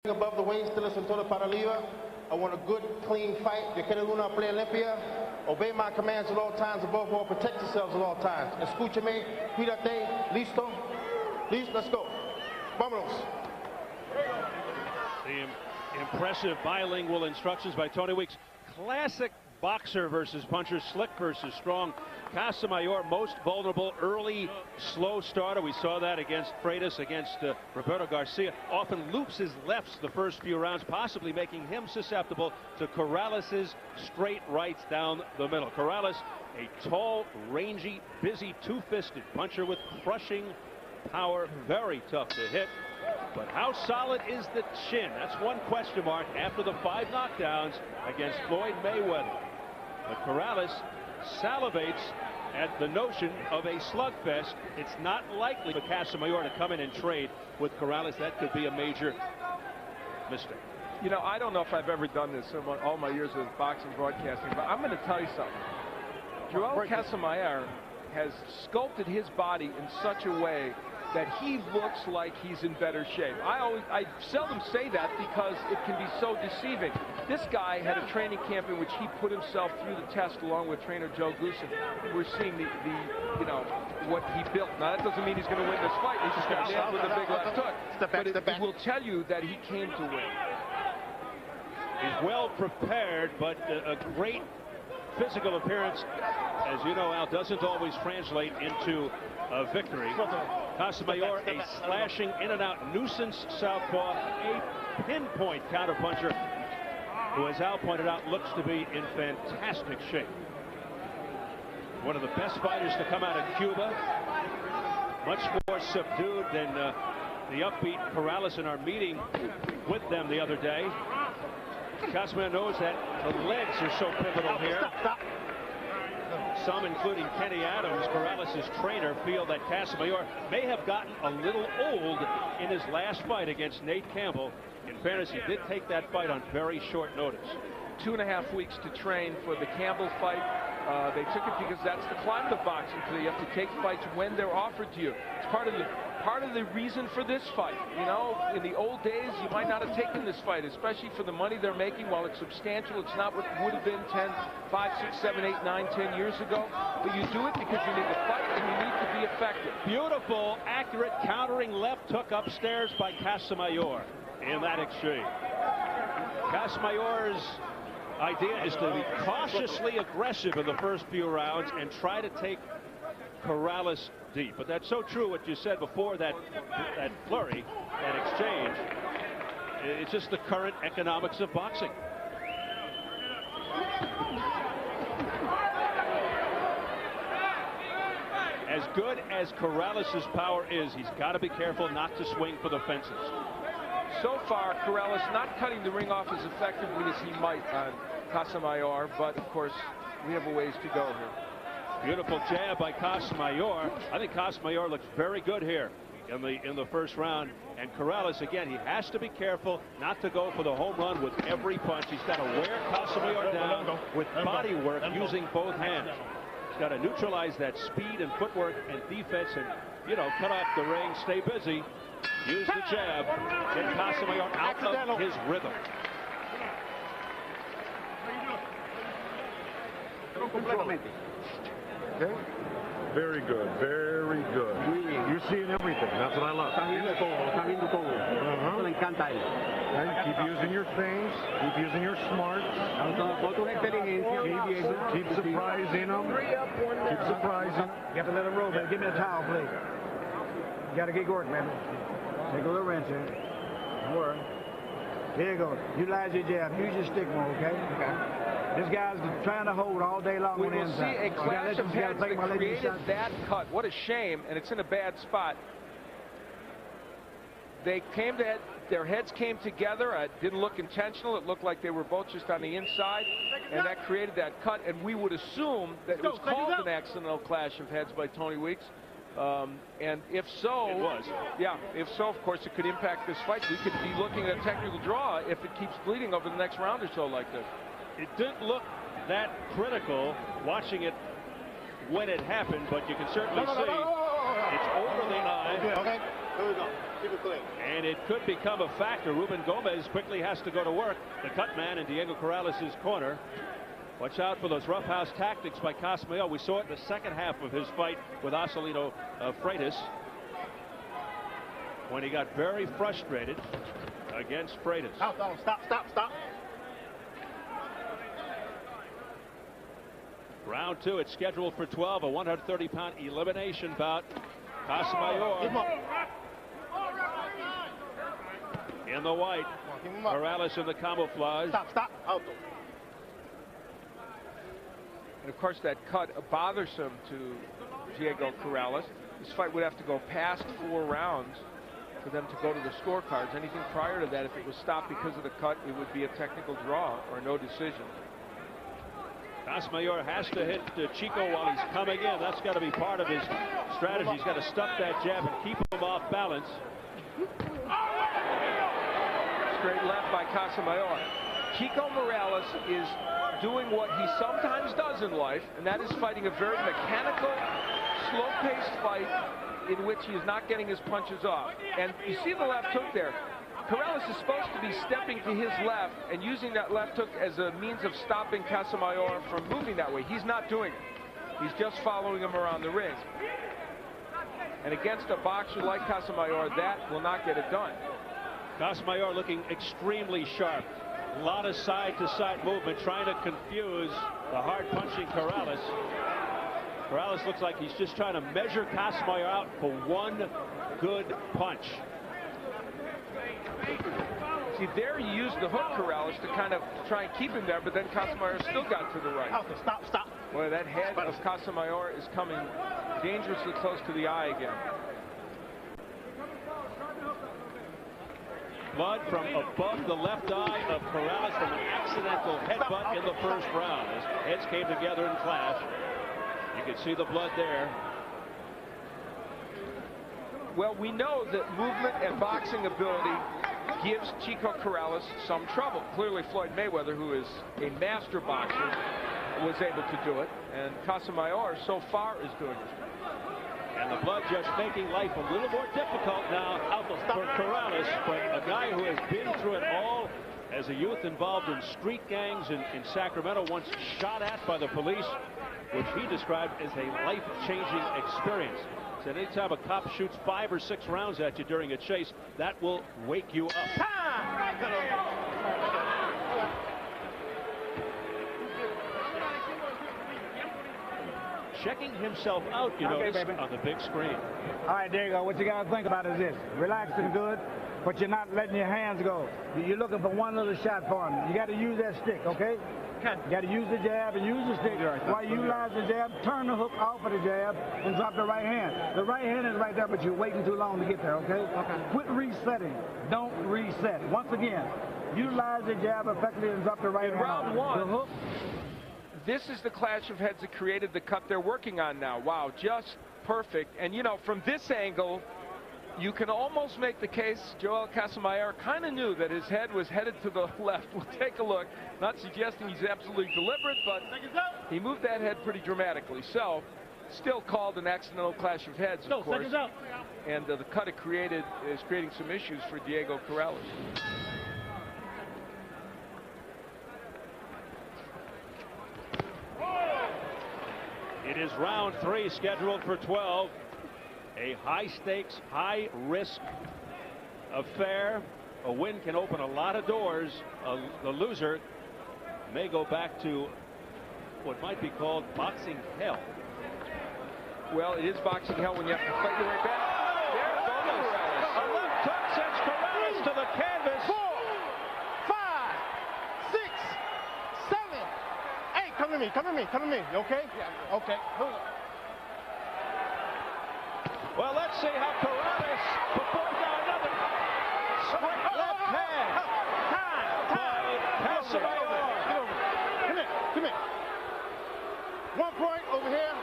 Above the waist, still cintura para arriba. I want a good, clean fight. Yo quiero una pelea limpia. Obey my commands at all times. Above all, protect yourselves at all times. Escúchame, cuídate, listo. Listo, let's go. Vámonos. The impressive bilingual instructions by Tony Weeks. Classic boxer versus puncher, slick versus strong. Casamayor, most vulnerable, early, slow starter. We saw that against Freitas, against Roberto Garcia. Often loops his lefts the first few rounds, possibly making him susceptible to Corrales' straight rights down the middle. Corrales, a tall, rangy, busy, two-fisted puncher with crushing power. Very tough to hit. But how solid is the chin? That's one question mark after the 5 knockdowns against Floyd Mayweather. But Corrales salivates at the notion of a slugfest. It's not likely for Casamayor to come in and trade with Corrales. That could be a major mistake. You know, I don't know if I've ever done this in all my years of boxing broadcasting, but I'm going to tell you something. Joel Casamayor has sculpted his body in such a way that he looks like he's in better shape. I seldom say that because it can be so deceiving. This guy had a training camp in which he put himself through the test along with trainer Joe Goosen. We're seeing you know, what he built. Now that doesn't mean he's going to win this fight. He's just got nailed with a big left hook. But it will tell you that he came to win. He's well prepared, but a great physical appearance, as you know, Al, doesn't always translate into a victory. Casamayor, a slashing in and out nuisance southpaw, a pinpoint counterpuncher, who, as Al pointed out, looks to be in fantastic shape. One of the best fighters to come out of Cuba. Much more subdued than the upbeat Corrales in our meeting with them the other day. Casamayor knows that the legs are so pivotal here. Some, including Kenny Adams, Corrales' trainer, feel that Casamayor may have gotten a little old in his last fight against Nate Campbell. In fairness, he did take that fight on very short notice. 2.5 weeks to train for the Campbell fight. They took it because that's the climate of boxing today. You have to take fights when they're offered to you. It's part of the reason for this fight. You know, in the old days, you might not have taken this fight, especially for the money they're making. While it's substantial, it's not what would have been 10, 5, 6, 7, 8, 9, 10 years ago. But you do it because you need to fight and you need to be effective. Beautiful, accurate countering left hook upstairs by Casamayor in that exchange. Casamayor's idea is to be cautiously aggressive in the first few rounds and try to take Corrales deep. But that's so true what you said before, that flurry, that exchange. It's just the current economics of boxing. As good as Corrales' power is, he's got to be careful not to swing for the fences. So far, Corrales not cutting the ring off as effectively as he might on Casamayor, but of course, we have a ways to go here. Beautiful jab by Casamayor. I think Casamayor looks very good here in the first round. And Corrales, again, he has to be careful not to go for the home run with every punch. He's got to wear Casamayor down with body work using both hands. He's got to neutralize that speed and footwork and defense and, you know, cut off the ring, stay busy, use the jab, get Casamayor out of his rhythm. Okay. Very good, very good. You're seeing everything. That's what I love. Okay, keep using your things. Keep using your smarts. Keep surprising them. Keep surprising. You have to let him roll, man. Give me a towel, please. You got to get going, man. Take a little wrench here. Don't worry. There you go. Utilize your jab. Use your stick more, okay? Okay. This guy's trying to hold all day long on the inside. We will see a clash of heads that created that cut. What a shame, and it's in a bad spot. They came to their heads came together. It didn't look intentional. It looked like they were both just on the inside, and that created that cut. And we would assume that it was called an accidental clash of heads by Tony Weeks. And if so, it was. Yeah, if so, of course, it could impact this fight. We could be looking at a technical draw if it keeps bleeding over the next round or so like this. It didn't look that critical watching it when it happened, but you can certainly see it's over the eye. Okay, here we go. Keep it clean. And it could become a factor. Ruben Gomez quickly has to go to work. The cut man in Diego Corrales' corner. Watch out for those roughhouse tactics by Casamayor. We saw it in the second half of his fight with Arcelino Freitas, when he got very frustrated against Freitas. Stop. Round 2, it's scheduled for 12, a 130-pound elimination bout. Casamayor in the white, Corrales in the camouflage. Stop. Out. And of course, that cut bothersome to Diego Corrales. This fight would have to go past 4 rounds for them to go to the scorecards. Anything prior to that, if it was stopped because of the cut, it would be a technical draw or no decision. Casamayor has to hit Chico while he's coming in. That's got to be part of his strategy. He's got to stuff that jab and keep him off balance. Straight left by Casamayor. Chico Morales is doing what he sometimes does in life, and that is fighting a very mechanical, slow-paced fight in which he is not getting his punches off. And you see the left hook there. Corrales is supposed to be stepping to his left and using that left hook as a means of stopping Casamayor from moving that way. He's not doing it. He's just following him around the ring. And against a boxer like Casamayor, that will not get it done. Casamayor looking extremely sharp. A lot of side-to-side movement, trying to confuse the hard-punching Corrales. Corrales looks like he's just trying to measure Casamayor out for one good punch. See, there he used the hook, Corrales, to kind of try and keep him there, but then Casamayor still got to the right. Stop. Boy, that head of Casamayor is coming dangerously close to the eye again. Blood from above the left eye of Corrales from an accidental headbutt in the first round. As heads came together and clashed. You can see the blood there. Well, we know that movement and boxing ability gives Chico Corrales some trouble. Clearly, Floyd Mayweather, who is a master boxer, was able to do it, and Casamayor so far is doing it. And the blood just making life a little more difficult now for Corrales, but a guy who has been through it all as a youth involved in street gangs in Sacramento, once shot at by the police, which he described as a life-changing experience. Said anytime a cop shoots 5 or 6 rounds at you during a chase, that will wake you up. Checking himself out, you notice, on the big screen. All right, there you go. What you got to think about is this. Relaxing good, but you're not letting your hands go. You're looking for one little shot for him. You got to use that stick, okay? You got to use the jab and use the stick. While you utilize the jab, turn the hook off of the jab and drop the right hand. The right hand is right there, but you're waiting too long to get there, okay? Quit resetting. Don't reset. Once again, utilize the jab effectively and drop the right hand. Round one. The hook. This is the clash of heads that created the cut they're working on now. Wow, just perfect. And, you know, from this angle, you can almost make the case Joel Casamayor kind of knew that his head was headed to the left. We'll take a look. Not suggesting he's absolutely deliberate, but he moved that head pretty dramatically. So, still called an accidental clash of heads, of course. And the cut it created is creating some issues for Diego Corrales. It is round 3, scheduled for 12. A high-stakes, high-risk affair. A win can open a lot of doors. The loser may go back to what might be called boxing hell. Well, it is boxing hell when you have to fight your way back. There goes Corrales. A left hook sends Corrales to the canvas. 4, 5, 6, 7, 8. Come to me. You okay? Yeah. Okay. Well, let's see how Corrales performs now. Another straight left hand. Time. Casamayor. Come here. 1 point over here.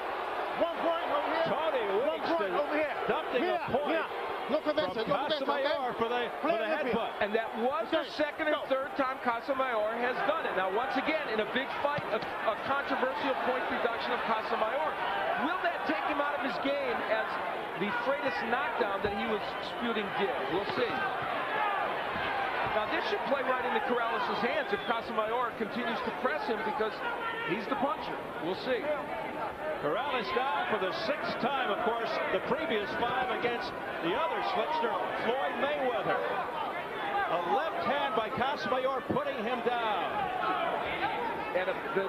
1 point over here. Tony 1 point over here. Dumping a point Look for this. from Casamayor for the headbutt. And that was the second and third time Casamayor has done it. Now, once again, in a big fight, a controversial point deduction of Casamayor. Will that take him out of his game as the Freitas knockdown that he was disputing did? We'll see. Now, this should play right into Corrales' hands if Casamayor continues to press him because he's the puncher. We'll see. Corrales down for the 6th time, of course, the previous 5 against the other slipster, Floyd Mayweather. A left hand by Casamayor putting him down. And the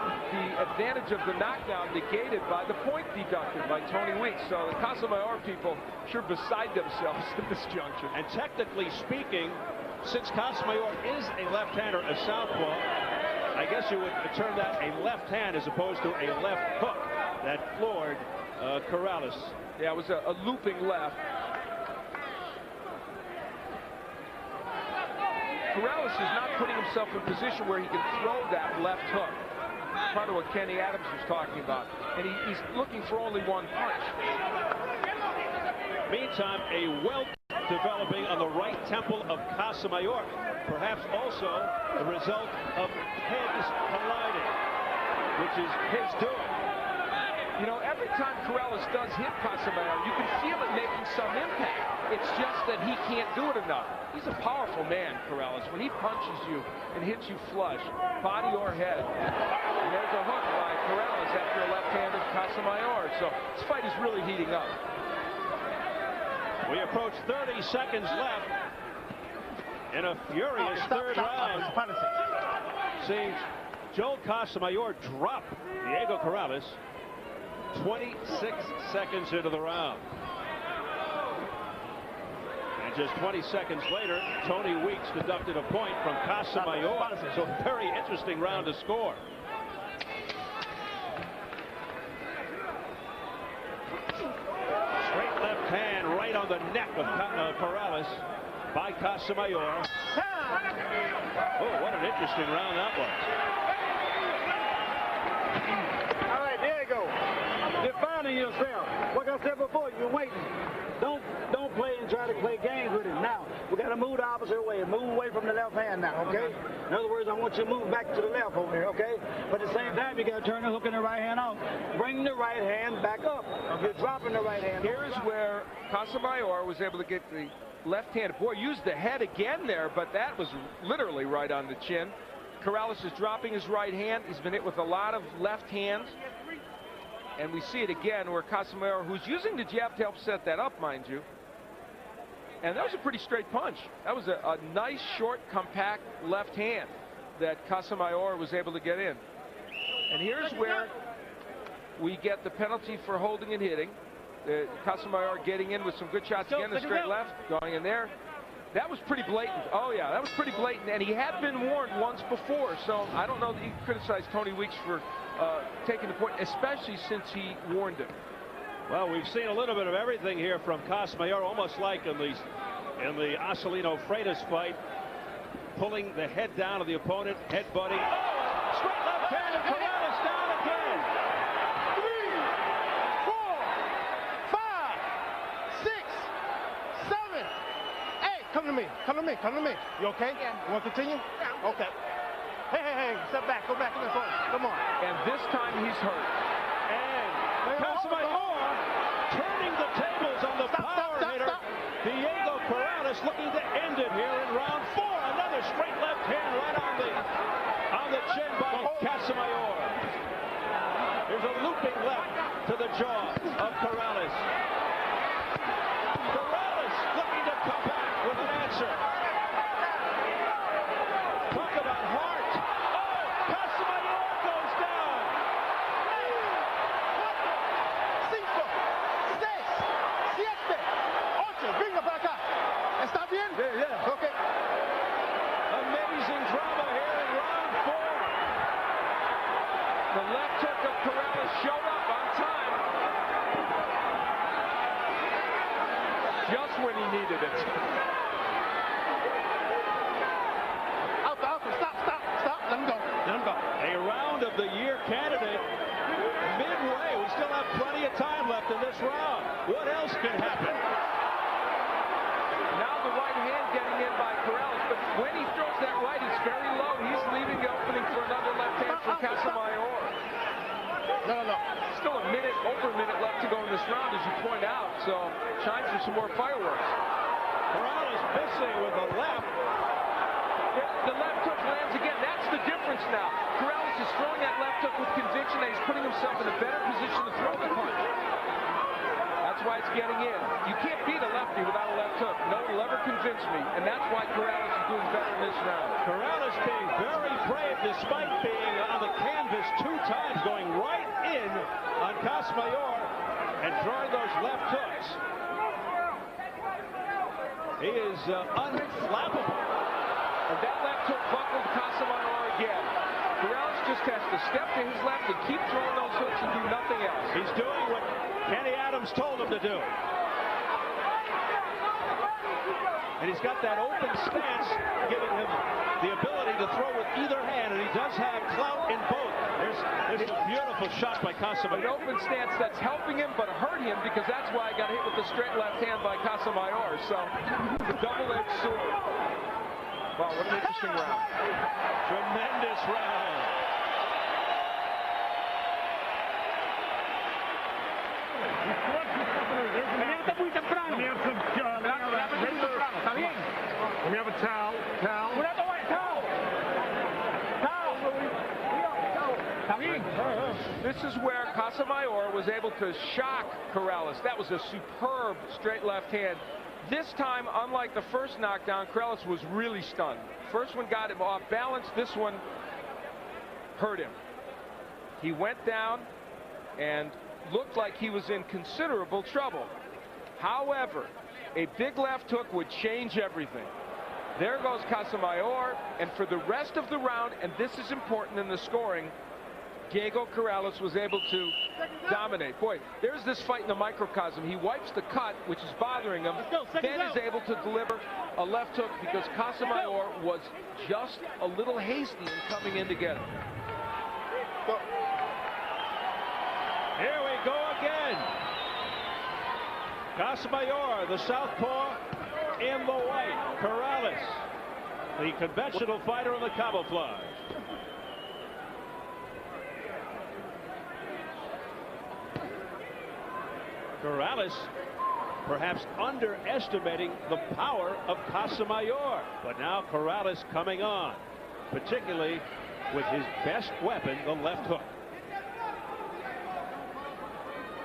advantage of the knockdown negated by the point deducted by Tony Weeks. So the Casamayor people sure beside themselves at this juncture. And technically speaking, since Casamayor is a left-hander, a southpaw, I guess you would term that a left hand as opposed to a left hook that floored Corrales. Yeah, it was a looping left. Corrales is not putting himself in position where he can throw that left hook. Part of what Kenny Adams was talking about. And he's looking for only one punch. Meantime, a welt developing on the right temple of Casamayor. Perhaps also the result of heads colliding, which is his doing. You know, every time Corrales does hit Casamayor, you can feel it making some impact. It's just that he can't do it enough. He's a powerful man, Corrales. When he punches you and hits you flush, body or head. And there's a hook by Corrales after a left-handed Casamayor. So this fight is really heating up. We approach 30 seconds left in a furious third round. Seeing Joel Casamayor drop Diego Corrales 26 seconds into the round. And just 20 seconds later, Tony Weeks deducted a point from Casamayor. So very interesting round to score. Straight left hand right on the neck of Corrales by Casamayor. Oh, what an interesting round that was. All right, there you go. You're finding yourself. Like I said before, you're waiting. Don't play and try to play games with it. Now, we got to move the opposite way. Move away from the left hand now, okay? In other words, I want you to move back to the left over here, okay? But at the same time, you got to turn the hook in the right hand off. Bring the right hand back up. You're dropping the right hand. Here's where Casamayor was able to get the left hand. Boy, used the head again there, but that was literally right on the chin. Corrales is dropping his right hand. He's been hit with a lot of left hands. And we see it again where Casamayor, who's using the jab to help set that up, mind you. And that was a pretty straight punch. That was a nice, short, compact left hand that Casamayor was able to get in. And here's where we get the penalty for holding and hitting. Casamayor getting in with some good shots again, the straight left, going in there. That was pretty blatant. Oh, yeah, that was pretty blatant. And he had been warned once before, so I don't know that you can criticize Tony Weeks for taking the point, especially since he warned him. Well, we've seen a little bit of everything here from Casamayor, almost like in the Acelino Freitas fight, pulling the head down of the opponent, headbutting. Oh, straight left hand and Corrales down again. 3, 4, 5, 6, 7, 8. Come to me. Come to me. Come to me. You okay? Yeah. You want to continue? Yeah. Okay. Hey. Step back. Go back in the front. Come on. And this time he's hurt. And Casamayor turning the tables on the power hitter. Diego Corrales looking to end it here in round 4. Another straight left hand right on the chin by Casamayor. There's a looping left to the jaw of Corrales. Corrales looking to come back with an answer. Talk about heart. Oh, Casamayor goes down. 5, 6, 7, 8. Venga para acá. ¿Está bien? Yeah. Okay. Amazing drama here in round 4. The left hook of Corrales showed up on time. Just when he needed it. Out. Stop. Let him go. A round of the year candidate midway. We still have plenty of time left in this round. What else can happen? Now the right hand getting in by Corrales, but when he throws that right, it's very low. He's leaving the opening for another left hand from Casamayor. No. Still over a minute left to go in this round, as you point out. So, time for some more fireworks. Corrales missing with the left. The left hook lands again. That's the difference now. Corrales is throwing that left hook with conviction, and he's putting himself in a better position to throw the punch. That's why it's getting in. You can't beat a lefty without a left hook. No one will ever convince me, and that's why Corrales is doing better in this round. Corrales being very brave despite being on the canvas 2 times, going right in on Casamayor and throwing those left hooks. He is unflappable. And that left hook buckled Casamayor again. Corrales just has to step to his left and keep throwing those hooks and do nothing else. He's doing what Kenny Adams told him to do. And he's got that open stance, giving him the ability to throw with either hand, and he does have clout in both. There's a beautiful shot by Casamayor. An open stance that's helping him but hurt him, because that's why I got hit with the straight left hand by Casamayor. So, the double-edged sword. Wow, what an interesting round. Tremendous round. Let me have a towel. This is where Casamayor was able to shock Corrales. That was a superb straight left hand. This time, unlike the first knockdown, Corrales was really stunned. First one got him off balance. This one hurt him. He went down and looked like he was in considerable trouble. However, a big left hook would change everything. There goes Casamayor, and for the rest of the round, and this is important in the scoring, Diego Corrales was able to dominate. Boy, there's this fight in the microcosm. He wipes the cut, which is bothering him, then is able to deliver a left hook because Casamayor was just a little hasty in coming in to get him. Here we go again. Casamayor, the southpaw, in the white. Corrales, the conventional fighter in the camouflage. Corrales perhaps underestimating the power of Casamayor. But now Corrales coming on, particularly with his best weapon, the left hook.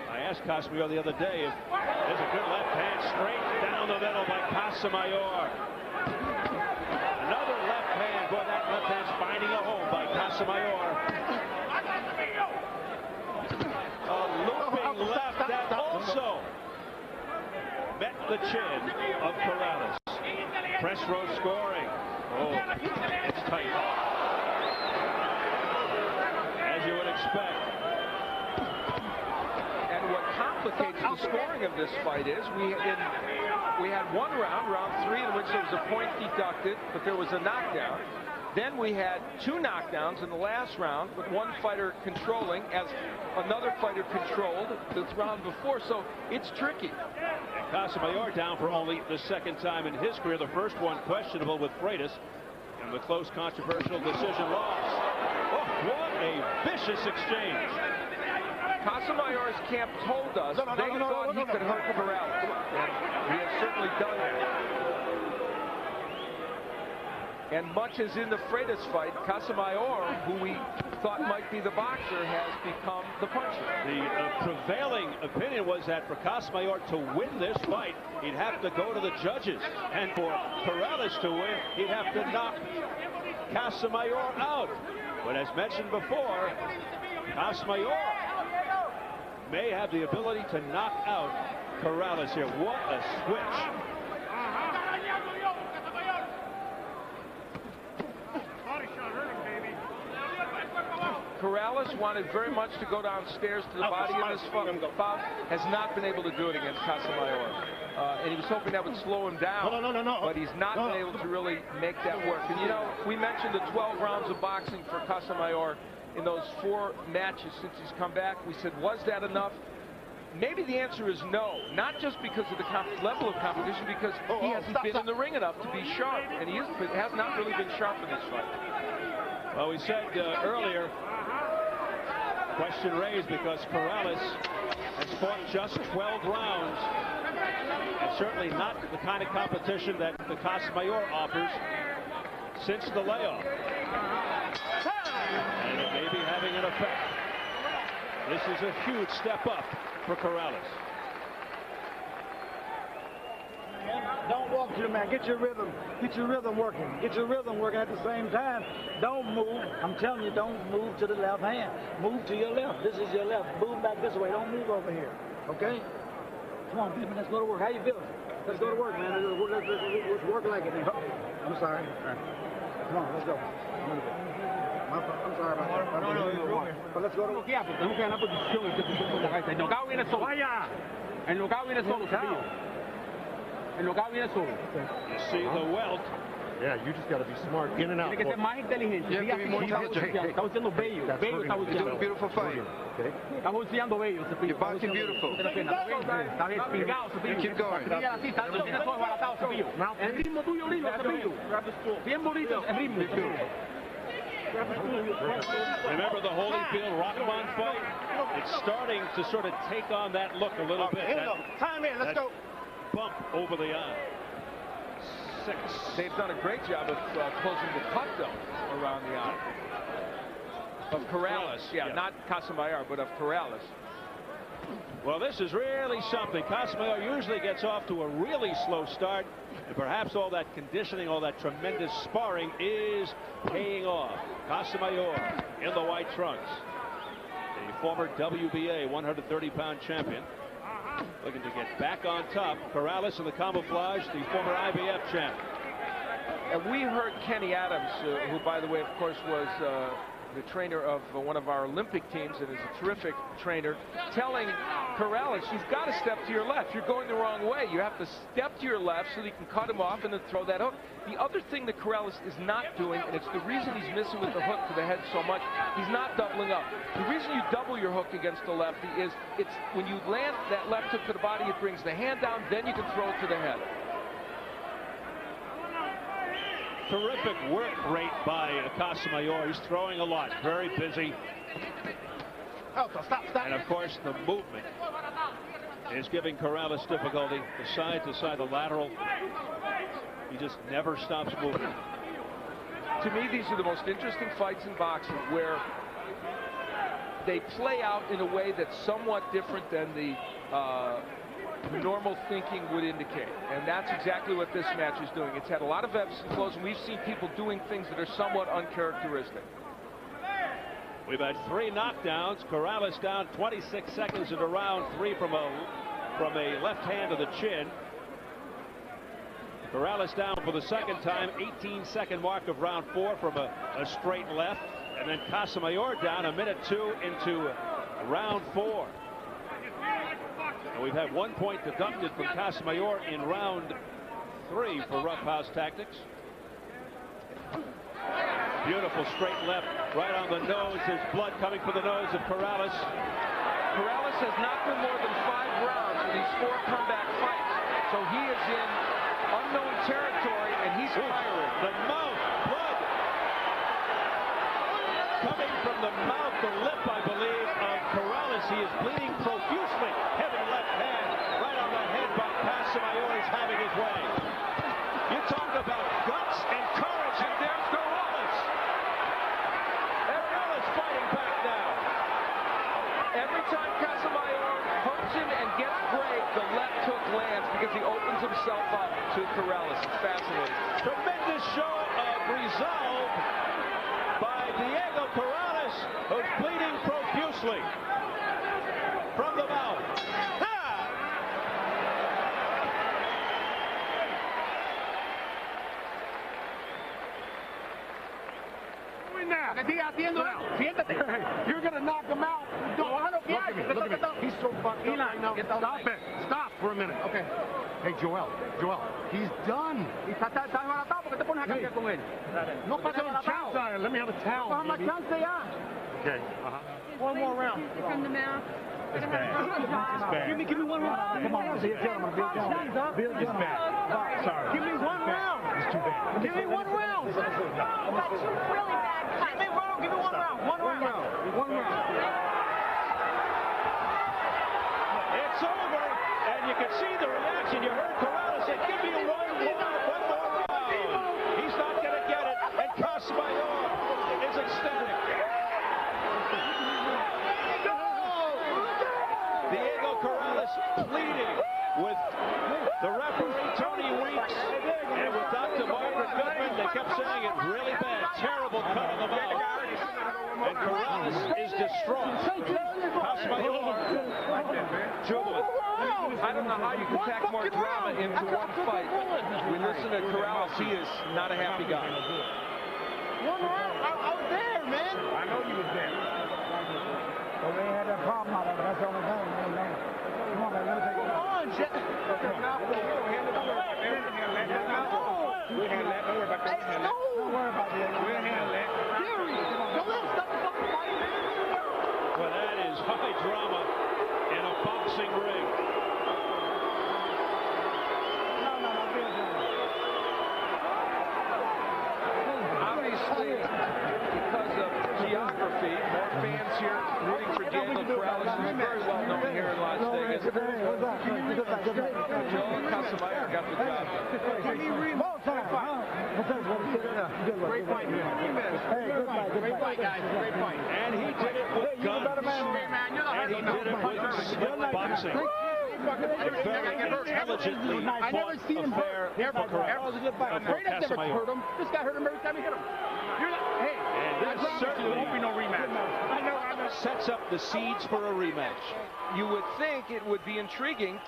I asked Casamayor the other day if there's a good left hand straight down the middle by Casamayor. Another left hand, boy, that left hand's finding a home by Casamayor. A looping left that also met the chin of Corrales. Press row scoring. Oh, it's tight. As you would expect. And what complicates the scoring of this fight is we had one round, round 3, in which there was a point deducted, but there was a knockdown. Then we had 2 knockdowns in the last round, with one fighter controlling as another fighter controlled the round before. So it's tricky. And Casamayor down for only the 2nd time in his career. The first one questionable with Freitas, and the close controversial decision loss. Oh, what a vicious exchange. Casamayor's camp told us they thought he could hurt Corrales, and he has certainly done that. And much as in the Freitas fight, Casamayor, who we thought might be the boxer, has become the puncher. The prevailing opinion was that for Casamayor to win this fight, he'd have to go to the judges. And for Corrales to win, he'd have to knock Casamayor out. But as mentioned before, Casamayor may have the ability to knock out Corrales here. What a switch. Corrales wanted very much to go downstairs to the body in this bout, has not been able to do it against Casamayor. And he was hoping that would slow him down, but he's not been able to really make that work. And you know, we mentioned the 12 rounds of boxing for Casamayor in those 4 matches since he's come back. We said, was that enough? Maybe the answer is no, not just because of the level of competition, because he hasn't been in the ring enough to be sharp, and he has not really been sharp in this fight. Well, we said earlier, Question raised because Corrales has fought just 12 rounds. And certainly not the kind of competition that the Casamayor offers since the layoff. And it may be having an effect. This is a huge step up for Corrales. Don't walk to the mat. Get your rhythm. Get your rhythm working. Get your rhythm working at the same time. Don't move. I'm telling you, don't move to the left hand. Move to your left. This is your left. Move back this way. Don't move over here. Okay? Come on, baby. Let's go to work. How you feeling? Let's go to work, man. Let's work like it. I'm sorry. Come on, let's go. I'm sorry about that. No. But let's go to work. You see the welt. Yeah, you just got to be smart. In and out. You have to be more intelligent. You're doing a beautiful fight. Okay. You're boxing beautiful. Keep going. Remember the Holyfield Rockman fight? It's starting to sort of take on that look a little bit. Time in. Let's go. Bump over the eye. 6. They've done a great job of closing the cut, though, around the eye. Of Corrales. Yeah, not Casamayor, but of Corrales. Well, this is really something. Casamayor usually gets off to a really slow start, and perhaps all that conditioning, all that tremendous sparring is paying off. Casamayor in the white trunks, the former WBA 130-pound champion, looking to get back on top. Corrales in the camouflage, the former IBF champ. And we heard Kenny Adams, who, by the way, of course, was the trainer of one of our Olympic teams and is a terrific trainer, telling Corrales, you've got to step to your left. You're going the wrong way. You have to step to your left so that you can cut him off and then throw that hook. The other thing that Corrales is not doing, and it's the reason he's missing with the hook to the head so much, he's not doubling up. The reason you double your hook against the lefty is it's when you land that left hook to the body, it brings the hand down, then you can throw it to the head. Terrific work rate by Casamayor. He's throwing a lot. Very busy. Stop. And, of course, the movement is giving Corrales difficulty. The side to side, the lateral. He just never stops moving. To me, these are the most interesting fights in boxing, where they play out in a way that's somewhat different than the normal thinking would indicate, and that's exactly what this match is doing. It's had a lot of ebbs and flows, and we've seen people doing things that are somewhat uncharacteristic. We've had 3 knockdowns. Corrales down 26 seconds into round 3 from a left hand to the chin. Corrales down for the second time, 18-second mark of round 4 from a straight left, and then Casamayor down 1:02 into round 4. And we've had 1 point deducted from Casamayor in round 3 for roughhouse tactics. Beautiful straight left, right on the nose. There's blood coming from the nose of Corrales. Corrales has not been more than 5 rounds in these 4 comeback fights, so he is in unknown territory, and he's firing. The mouth, blood coming from the mouth, the lip, I believe, of Corrales. He is bleeding profusely. Heavy left hand right on the head, but Casamayor is having his way. You talk about guts and courage, and there's Corrales. Corrales fighting back now. Every time Casamayor hooks him and gets great, the left hook lands because he opens himself up to Corrales. It's fascinating. Tremendous show of resolve by Diego Corrales, who's bleeding profusely from the mouth. You're going to knock him out. Look at me. He's so fucked up right now. Stop it. Stop for a minute. Okay. Hey, Joel. He's done. No pasa la chance. Let me have a towel. Okay. One more round. From the mouth. It's bad. Give me one round. Come on, be a gentleman. It's bad. Sorry. Give me one round. It's too bad. Give me one round. But two really bad cuts. Give me one round. One round. It's over. And you can see the reaction. You heard Corrales say, give me one more round. He's not going to get it. And Casamayor is ecstatic. Diego Corrales pleading with the referee, Tony Weeks, and with Dr. Margaret Goodman. They kept saying it really bad. Terrible cut on the mouth. And Corrales is distraught. Casamayor, jubilant. I don't know how you can pack more drama into one fight. We listen to Corrales, he is not a happy guy. One round. I was there, man. I know you was there. Well, we had that problem out of it. That's the only thing, man. Come on, man. Let me take it. Come on, Jeff. We'll handle that. Don't worry about that. Don't worry about that. We'll handle that. Gary, don't let him stop the fucking fight. Well, that is high drama in a boxing ring. Obviously, because of geography, more fans here rooting for Diego Corrales, who's very well known here in Las Vegas. Joel Casamayor got the job. Great fight, man. Great fight, guys. Great fight. And he did it with guns. And he did it with split boxing. A very intelligently fought affair for Corrales. Hurt him. This guy hurt him every time he hit him. And this certainly won't be no rematch. I know. sets up the seeds for a rematch. You would think it would be intriguing.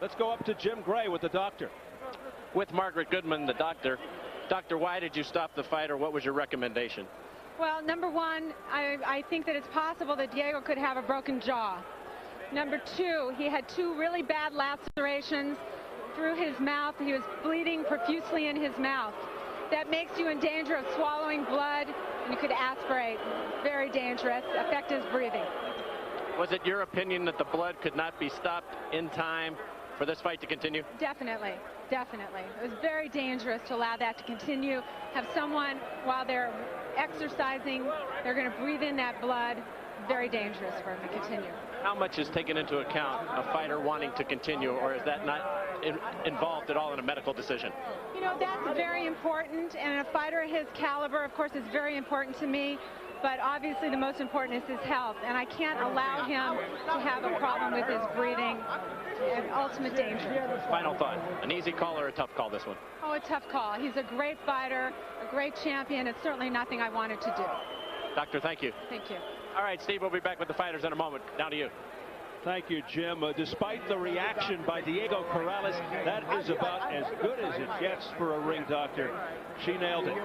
Let's go up to Jim Gray with the doctor. With Margaret Goodman, the doctor. Doctor, why did you stop the fight, or what was your recommendation? Well, number one, I think that it's possible that Diego could have a broken jaw. Number two, he had two really bad lacerations through his mouth. He was bleeding profusely in his mouth. That makes you in danger of swallowing blood, and you could aspirate. Very dangerous, affect his breathing. Was it your opinion that the blood could not be stopped in time for this fight to continue? Definitely, definitely. It was very dangerous to allow that to continue. Have someone, while they're exercising, they're going to breathe in that blood. Very dangerous for him to continue. How much is taken into account a fighter wanting to continue, or is that not involved at all in a medical decision? You know, that's very important, and a fighter of his caliber, of course, is very important to me. But obviously the most important is his health, and I can't allow him to have a problem with his breathing. And ultimate danger. Final thought, an easy call or a tough call, this one? Oh, a tough call. He's a great fighter, a great champion. It's certainly nothing I wanted to do. Doctor, thank you. Thank you. All right, Steve, we'll be back with the fighters in a moment. Down to you. Thank you, Jim. Despite the reaction by Diego Corrales, that is about as good as it gets for a ring doctor. She nailed it.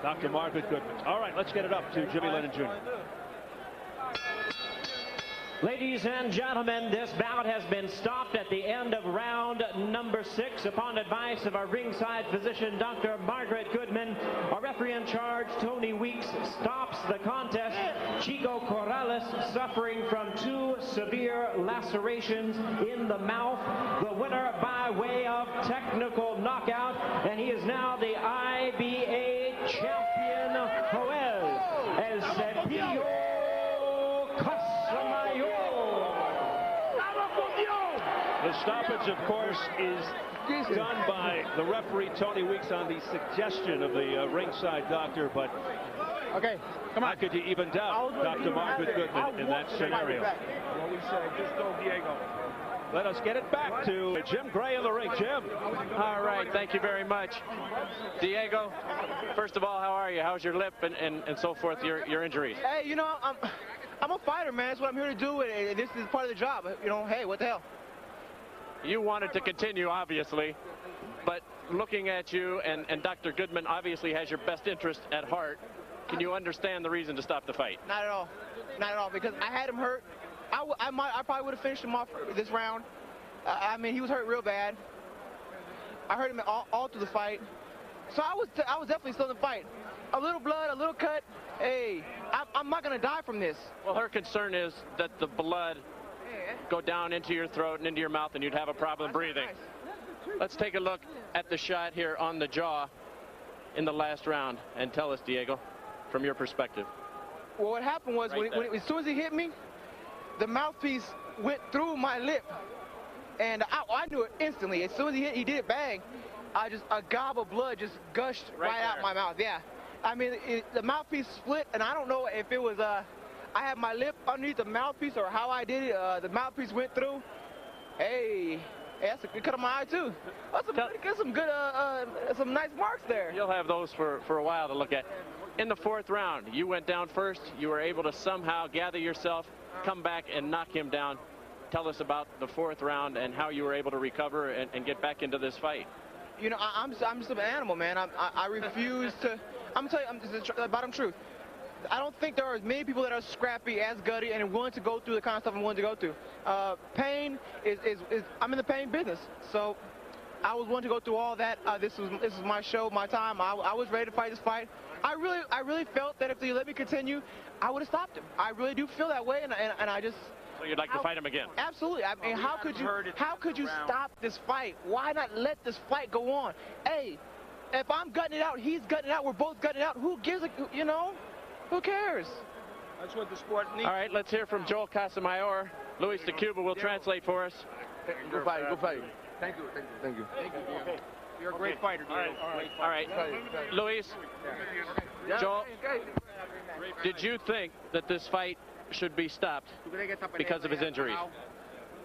Dr. Margaret Goodman. All right, let's get it up to Jimmy Lennon Jr. Ladies and gentlemen, this bout has been stopped at the end of round number 6 upon advice of our ringside physician, Dr. Margaret Goodman. Our referee in charge, Tony Weeks, stops the contest. Chico Corrales suffering from 2 severe lacerations in the mouth. The winner by way of technical knockout, and he is now the IBA champion, Joel El Cepillo Casamayor. The stoppage, of course, is done by the referee, Tony Weeks, on the suggestion of the ringside doctor, but okay, come on. how could you even doubt Dr. Margaret Goodman in that scenario? What we said, just go Diego. Let us get it back to Jim Gray in the ring. Jim. All right, thank you very much. Diego, first of all, how are you? How's your lip and so forth, your injuries? Hey, you know, I'm a fighter, man. That's what I'm here to do, and this is part of the job. You know, hey, what the hell? You wanted to continue, obviously, but looking at you, and Dr. Goodman obviously has your best interest at heart. Can you understand the reason to stop the fight? Not at all. Not at all, because I had him hurt. I probably would have finished him off this round. I mean, he was hurt real bad. I hurt him all through the fight. So I was definitely still in the fight. A little blood, a little cut. Hey, I'm not going to die from this. Well, her concern is that the blood go down into your throat and into your mouth, and you'd have a problem breathing. Nice. Let's take a look at the shot here on the jaw in the last round, and tell us, Diego, from your perspective. Well, what happened was as soon as he hit me, the mouthpiece went through my lip, and I knew it instantly. As soon as he did it, bang! A gob of blood just gushed right out my mouth. Yeah, I mean, the mouthpiece split, and I don't know if it was I had my lip underneath the mouthpiece or how I did it. The mouthpiece went through. Hey, that's a good cut of my eye too. That's some good, some nice marks there. You'll have those for a while to look at. In the 4th round, you went down first. You were able to somehow gather yourself, come back and knock him down. Tell us about the 4th round and how you were able to recover and get back into this fight. You know, I'm just an animal, man. I refuse to. I'm gonna tell you, the bottom truth. I don't think there are as many people that are scrappy, as gutty, and willing to go through the kind of stuff I'm willing to go through. Pain is I'm in the pain business, so I was willing to go through all that. This was my show, my time. I was ready to fight this fight. I really felt that if they let me continue, I would have stopped him. I really do feel that way, and I just. So you'd like to fight him again? Absolutely. I mean, how could you stop this fight? Why not let this fight go on? Hey, if I'm gutting it out, he's gutting it out. We're both gutting it out. Who gives a, you know? Who cares? That's what the sport needs. All right, let's hear from Joel Casamayor. Luis de Cuba will translate for us. Good fight. Thank you. You're a great fighter, dude. All right. Luis, Joel, did you think that this fight should be stopped because of his injuries?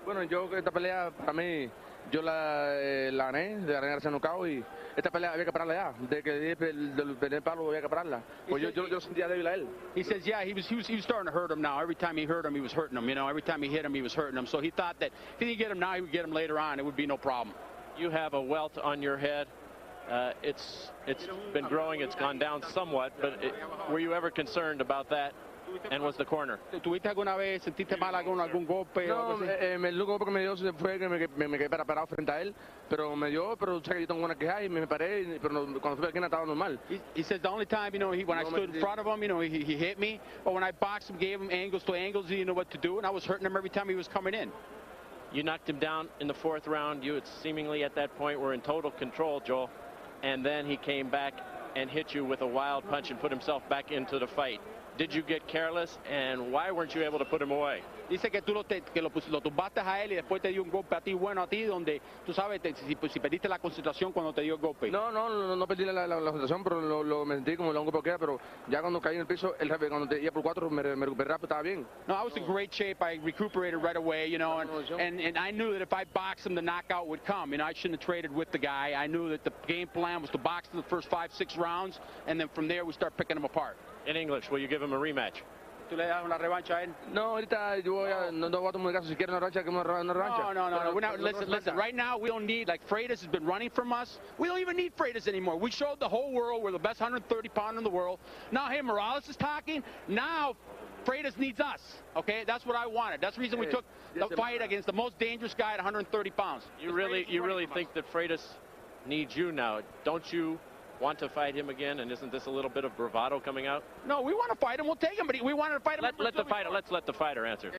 Bueno, yo esta pelea para mí, yo la gané, de ganar ese knockout y esta pelea había que pararla ya, de que del primer palo había que pararla. Pues yo sentía débil a él. He says, yeah, he was starting to hurt him now. Every time he hurt him, he was hurting him. You know, every time he hit him, he was hurting him. So he thought that if he didn't get him now, he would get him later on. It would be no problem. You have a welt on your head. It's been growing. It's gone down somewhat, but were you ever concerned about that? And was the corner? ¿Tuviste alguna vez, sentiste mal algún golpe? No, el único golpe que me dio fue que me quedé parado frente a él, pero me dio, pero sé que yo tengo buena queja y me paré, pero cuando fui aquí estaba normal. He says the only time, you know, when I stood in front of him, you know, he hit me, but when I boxed him, gave him angles to angles, he didn't know what to do, and I was hurting him every time he was coming in. You knocked him down in the 4th round. You seemingly at that point were in total control, Joel, and then he came back and hit you with a wild punch and put himself back into the fight. Did you get careless, and why weren't you able to put him away? Dice que tú lo tumbaste a él y después te dio un golpe a ti, bueno a ti, donde tú sabes si perdiste la concentración cuando te dio el golpe. No perdí la concentración, pero lo mentí como lo golpe que era, pero ya cuando caí en el piso, cuando te iba por 4 me recuperé rápido, estaba bien. No, I was in great shape. I recuperated right away, you know, and I knew that if I boxed him, the knockout would come. You know, I shouldn't have traded with the guy. I knew that the game plan was to box in the first 5-6 rounds, and then from there we start picking him apart. In English, will you give him a rematch? ¿Tú le das una revancha a él? No, ahorita yo no voy a tomar caso. Si quiere una revancha, que una revancha. No. We're not, listen. Right now, we don't need, like, Freitas has been running from us. We don't even need Freitas anymore. We showed the whole world we're the best 130-pounder in the world. Now, hey, Morales is talking. Now, Freitas needs us. Okay, that's what I wanted. That's the reason we took the fight against the most dangerous guy at 130 pounds. You really think that Freitas needs you now? Don't you want to fight him again, and isn't this a little bit of bravado coming out? No, we want to fight him. We'll take him, but we wanted to fight him. Let's let the fighter answer.